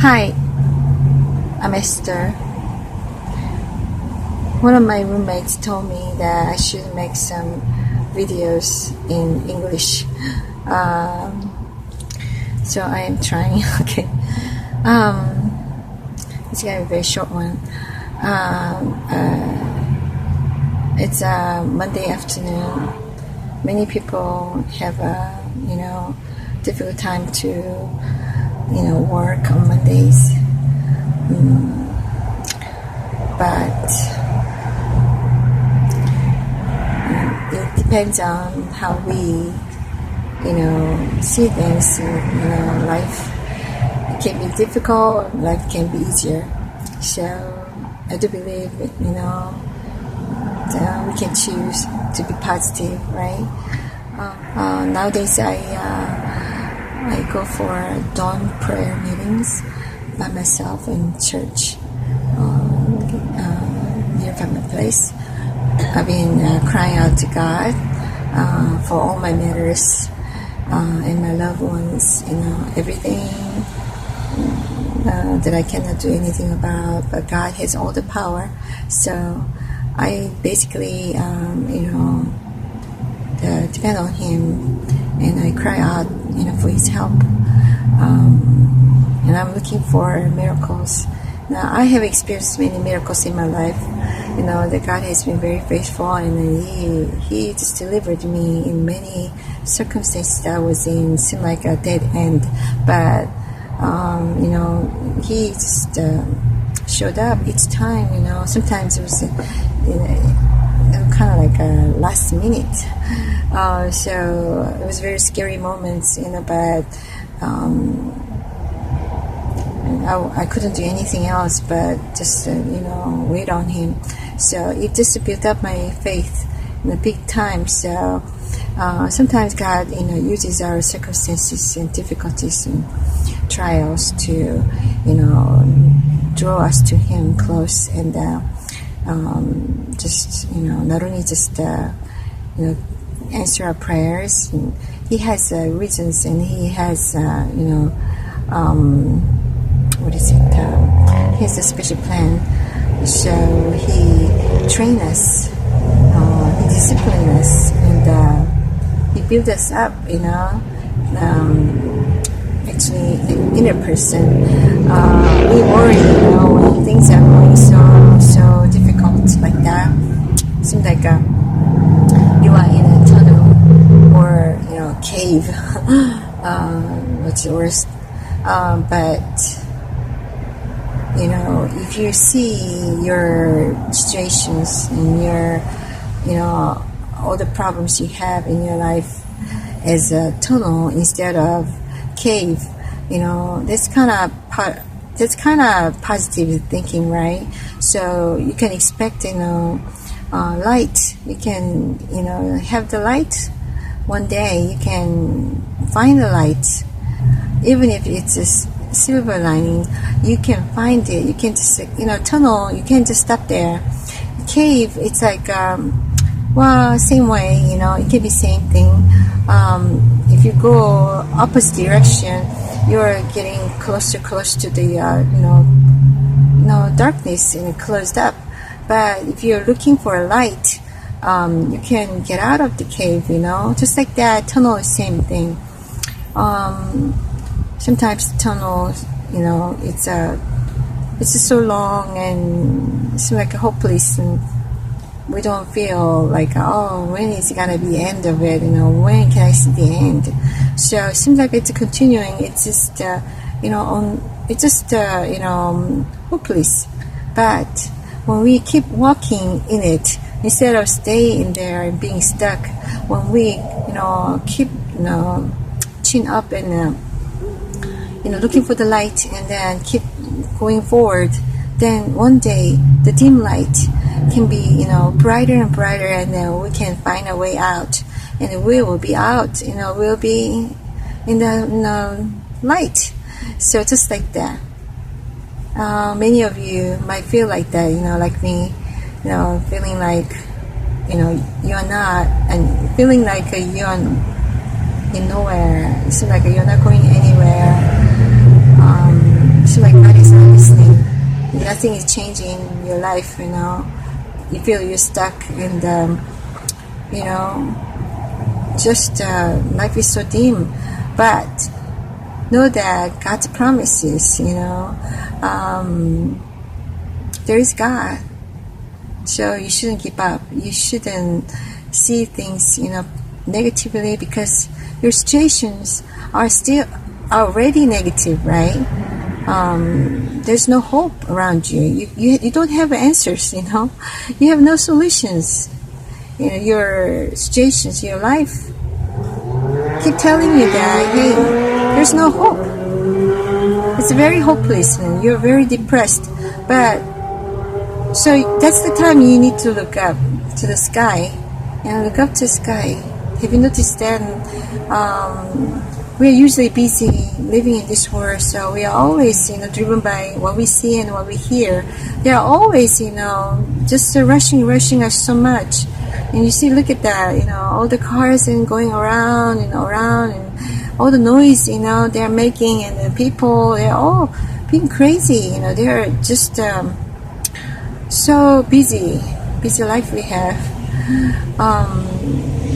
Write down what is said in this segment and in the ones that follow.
Hi, I'm Esther. One of my roommates told me that I should make some videos in English. So I am trying. Okay. It's gonna be a very short one. It's a Monday afternoon. Many people have a difficult time to work on Mondays. But it depends on how we see things in life. It can be difficult, life can be easier. So I do believe that we can choose to be positive, right? Nowadays I go for dawn prayer meetings by myself in church near from my place. I've been crying out to God for all my matters and my loved ones, everything that I cannot do anything about, but God has all the power. So I basically depend on Him, and I cry out for His help, and I'm looking for miracles. Now I have experienced many miracles in my life, that God has been very faithful, and He just delivered me in many circumstances that I was in, seemed like a dead end, but He just showed up each time. Sometimes it was kind of like a last minute, so it was very scary moments, but I couldn't do anything else but just wait on Him. So it just built up my faith in a big time. So sometimes God uses our circumstances and difficulties and trials to draw us to Him close, and just not only just answer our prayers. And He has reasons, and He has He has a special plan. So He trains us, He disciplines us, and He builds us up. Actually, an inner person. We worry, when things are going so difficult like that. Seems like you are in a tunnel or cave. What's the worst? But if you see your situations and your all the problems you have in your life as a tunnel instead of cave, that's kind of positive thinking, right? So you can expect light. You can have the light. One day you can find the light, even if it's a silver lining. You can find it. You can just tunnel. You can't just stop there. Cave, it's like same way. It can be same thing. If you go opposite direction, you're getting closer to the darkness and closed up. But if you're looking for a light, you can get out of the cave. Just like that. Tunnel is same thing. Sometimes tunnel, it's just so long and it's like hopeless, and we don't feel like, when is it gonna be the end of it? When can I see the end? So it seems like it's continuing. It's just hopeless. But when we keep walking in it, instead of staying in there and being stuck, when we keep chin up and looking for the light, and then keep going forward, then one day the dim light can be brighter and brighter, and then we can find a way out, and we will be out. We'll be in the light. So just like that. Many of you might feel like that, like me, feeling like you're not, and feeling like you're in nowhere. It seems like you're not going anywhere. So like God is not listening. Nothing is changing in your life, You feel you're stuck and, just life is so dim. But know that God's promises, there is God. So you shouldn't give up. You shouldn't see things, negatively, because your situations are still already negative, right? There's no hope around you. You don't have answers, You have no solutions. Your situations, your life keep telling you that, hey, there's no hope. It's very hopeless and you're very depressed. But so that's the time you need to look up to the sky and look up to the sky. Have you noticed that we're usually busy living in this world, so we are always, driven by what we see and what we hear. They are always, just rushing us so much. And you see, look at that, all the cars and going around and around, and all the noise, they're making, and the people, they're all being crazy, they're just so busy life we have.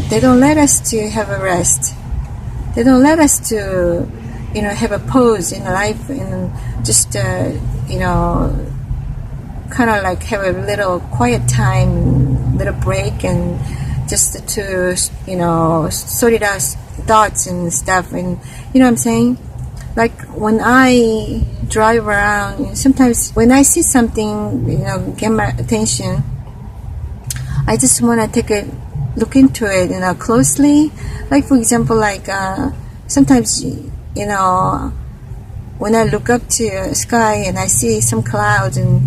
They don't let us to have a rest. They don't let us to, have a pause in life and just, kind of like have a little quiet time, little break, and just to, sort it out thoughts and stuff. And you know what I'm saying? Like when I drive around, sometimes when I see something, get my attention, I just want to take a look into it, closely. Like for example, like sometimes, when I look up to the sky and I see some clouds and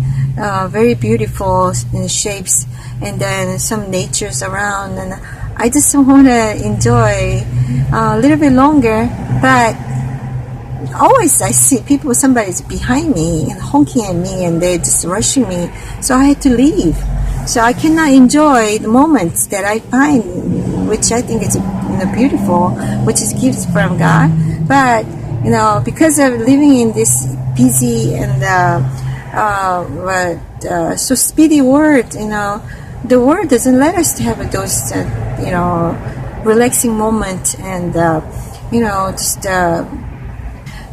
very beautiful in shapes, and then some natures around, and I just want to enjoy a little bit longer. But always I see people, somebody's behind me and honking at me, and they're just rushing me, so I had to leave. So I cannot enjoy the moments that I find, which I think is beautiful, which is gifts from God. But because of living in this busy and so speedy world, the world doesn't let us to have those relaxing moments and just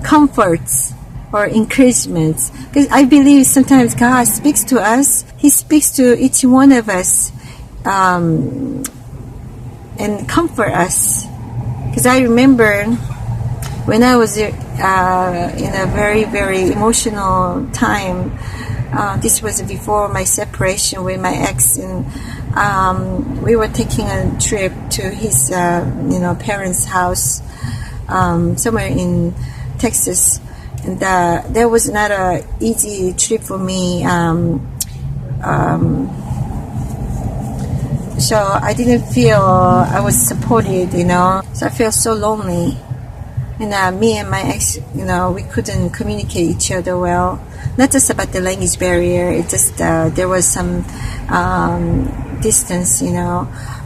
comforts or encouragements. Because I believe sometimes God speaks to us. He speaks to each one of us and comfort us. Because I remember when I was in a very, very emotional time, this was before my separation with my ex, and we were taking a trip to his parents' house somewhere in Texas. And that was not an easy trip for me. So I didn't feel I was supported, So I felt so lonely. And me and my ex, we couldn't communicate each other well. Not just about the language barrier. It just there was some distance, It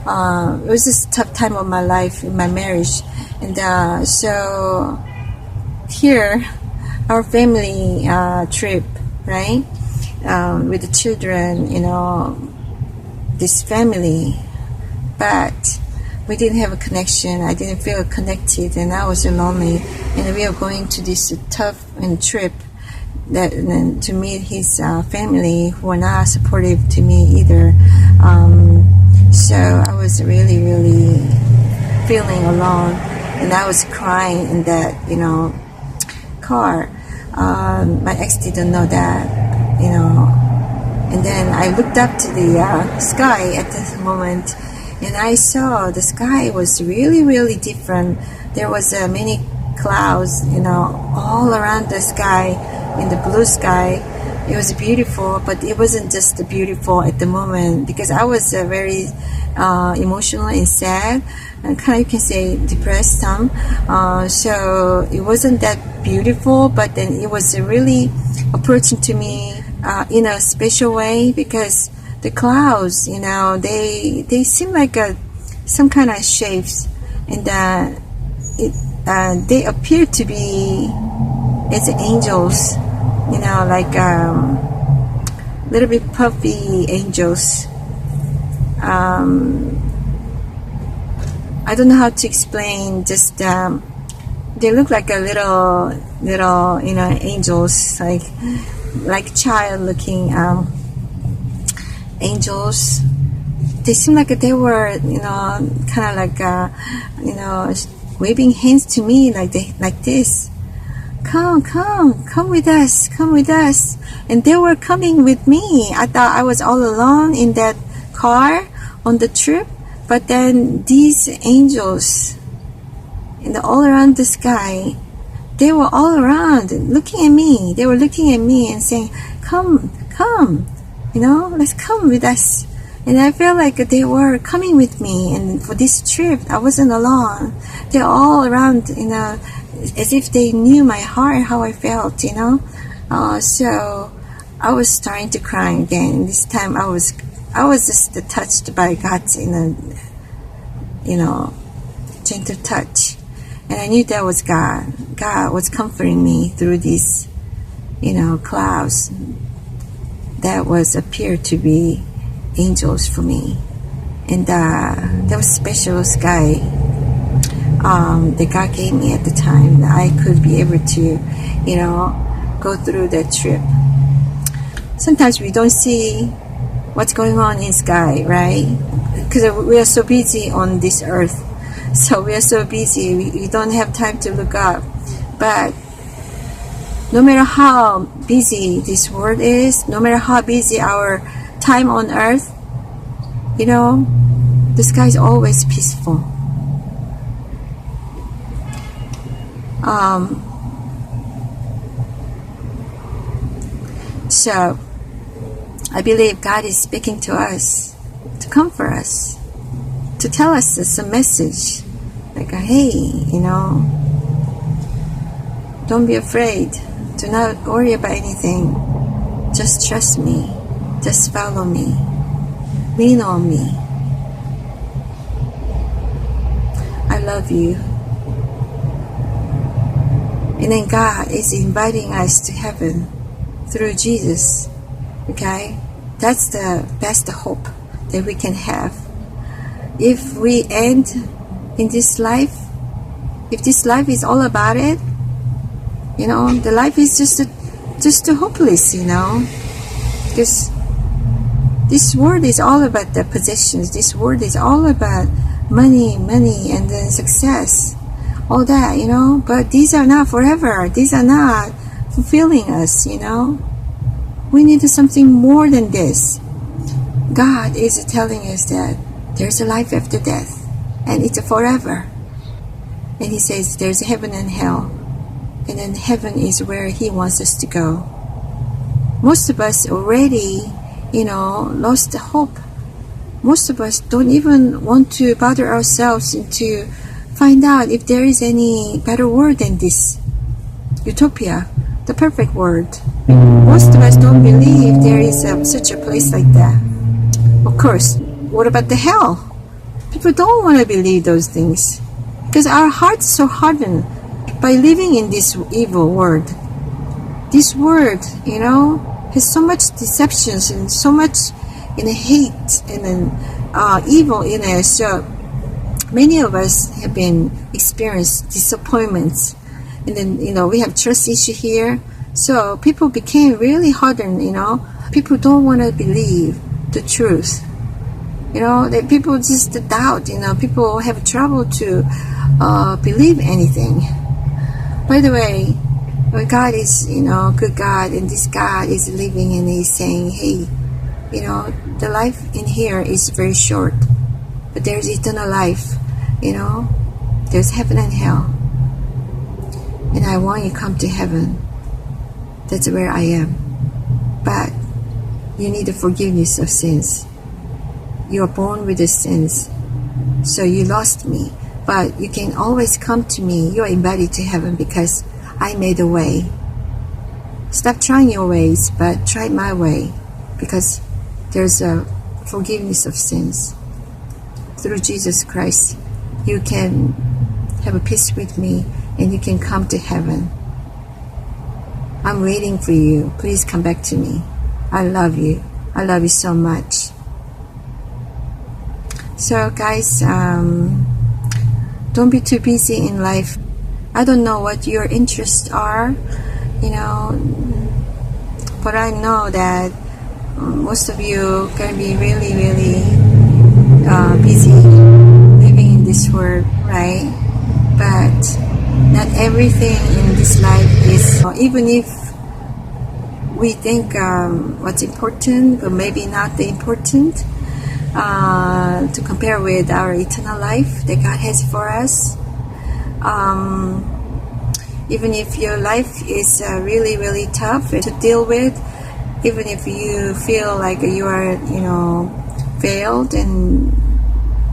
was just a tough time of my life in my marriage. And so here, our family trip, right, with the children, this family, but we didn't have a connection. I didn't feel connected, and I was lonely. And we are going to this tough trip to meet his family, who were not supportive to me either. So I was really, really feeling alone, and I was crying in that, car. My ex didn't know that, and then I looked up to the sky at this moment, and I saw the sky was really, really different. There was many clouds, all around the sky, in the blue sky. It was beautiful, but it wasn't just beautiful at the moment, because I was very emotional and sad, and kind of, you can say, depressed some. So it wasn't that beautiful, but then it was really approaching to me in a special way, because the clouds, they seem like some kind of shapes, and they appear to be as angels, like little bit puffy angels. I don't know how to explain. Just they look like a little angels, like child-looking angels. They seem like they were, kind of like, waving hands to me like this. Come with us, come with us. And they were coming with me. I thought I was all alone in that car on the trip, but then these angels, all around the sky, they were all around looking at me. They were looking at me and saying, come, let's come with us. And I felt like they were coming with me, and for this trip I wasn't alone. They're all around, as if they knew my heart, how I felt, so I was starting to cry again. This time I was just touched by God's gentle touch, and I knew that was God. God was comforting me through these clouds that was appeared to be angels for me. And that was special sky that God gave me at the time, that I could be able to go through that trip. Sometimes we don't see what's going on in sky, right? Because we are so busy on this earth. So we are so busy, we don't have time to look up. But no matter how busy this world is, no matter how busy our time on earth, the sky is always peaceful. So I believe God is speaking to us to comfort us, to tell us some message like, hey, don't be afraid, do not worry about anything, just trust me, just follow me, lean on me, I love you. And then God is inviting us to heaven through Jesus. Okay, that's the best hope that we can have. If we end in this life, if this life is all about it, the life is just hopeless, because this world is all about the possessions. This world is all about money, and then success, all that, but these are not forever. These are not fulfilling us, We need something more than this. God is telling us that there's a life after death, and it's forever. And He says there's heaven and hell, and then heaven is where He wants us to go. Most of us already, lost the hope. Most of us don't even want to bother ourselves to find out if there is any better word than this. Utopia, the perfect word. Most of us don't believe there is such a place like that. Of course, what about the hell? People don't want to believe those things because our hearts are so hardened by living in this evil world. This world, has so much deceptions and so much hate and then evil in it. So many of us have been experienced disappointments, and then we have trust issue here. So people became really hardened. People don't want to believe the truth. That people just doubt. People have trouble to believe anything. By the way, God is good God, and this God is living, and He's saying, hey, the life in here is very short, but there's eternal life. There's heaven and hell, and I want you to come to heaven. That's where I am. But you need the forgiveness of sins. You are born with the sins, so you lost me, but you can always come to me. You are invited to heaven because I made a way. Stop trying your ways, but try my way, because there's a forgiveness of sins. Through Jesus Christ, you can have a peace with me, and you can come to heaven. I'm waiting for you. Please come back to me. I love you. I love you so much. So guys, don't be too busy in life. I don't know what your interests are, but I know that most of you can be really, really busy living in this world, right? But not everything in this life is, even if we think what's important, but maybe not the important, to compare with our eternal life that God has for us. Even if your life is really, really tough to deal with, even if you feel like you are, failed and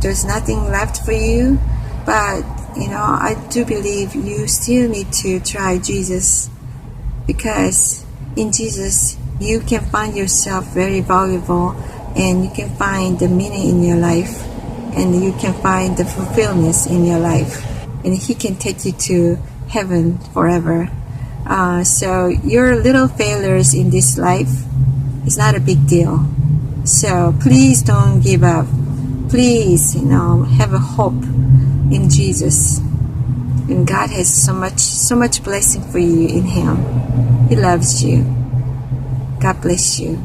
there's nothing left for you, but I do believe you still need to try Jesus, because in Jesus you can find yourself very valuable, and you can find the meaning in your life, and you can find the fulfillment in your life, and He can take you to heaven forever. So your little failures in this life is not a big deal. So please don't give up. Please, have a hope in Jesus. And God has so much blessing for you in Him. He loves you. God bless you.